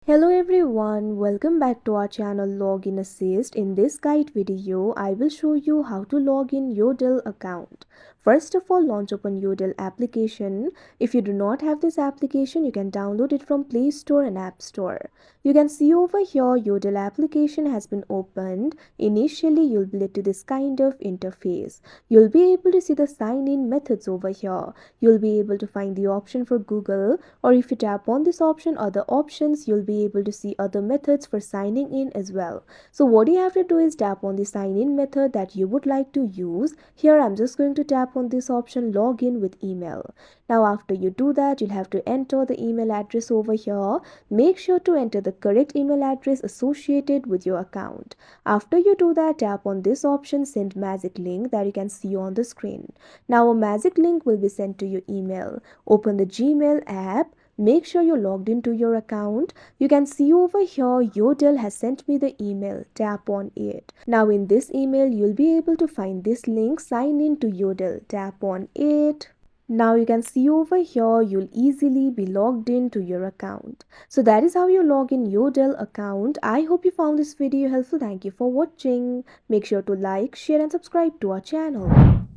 Hello everyone, welcome back to our channel Login Assist. In this guide video, I will show you how to log in Jodel account. First of all, launch open Jodel application. If you do not have this application, you can download it from Play Store and App Store. You can see over here Jodel application has been opened. Initially, you'll be led to this kind of interface. You'll be able to see the sign in methods over here. You'll be able to find the option for Google, or if you tap on this option, other options, you'll be able to see other methods for signing in as well. So what you have to do is tap on the sign in method that you would like to use. Here I'm just going to tap on this option login with email. Now after you do that, you'll have to enter the email address over here. Make sure to enter the correct email address associated with your account. After you do that, tap on this option send magic link that you can see on the screen. Now a magic link will be sent to your email. Open the Gmail app. Make sure you're logged into your account. You can see over here Jodel has sent me the email. Tap on it. Now in this email you'll be able to find this link, sign in to Jodel. Tap on it. Now you can see over here you'll easily be logged into your account. So that is how you log in Jodel account. I hope you found this video helpful. Thank you for watching. Make sure to like, share and subscribe to our channel.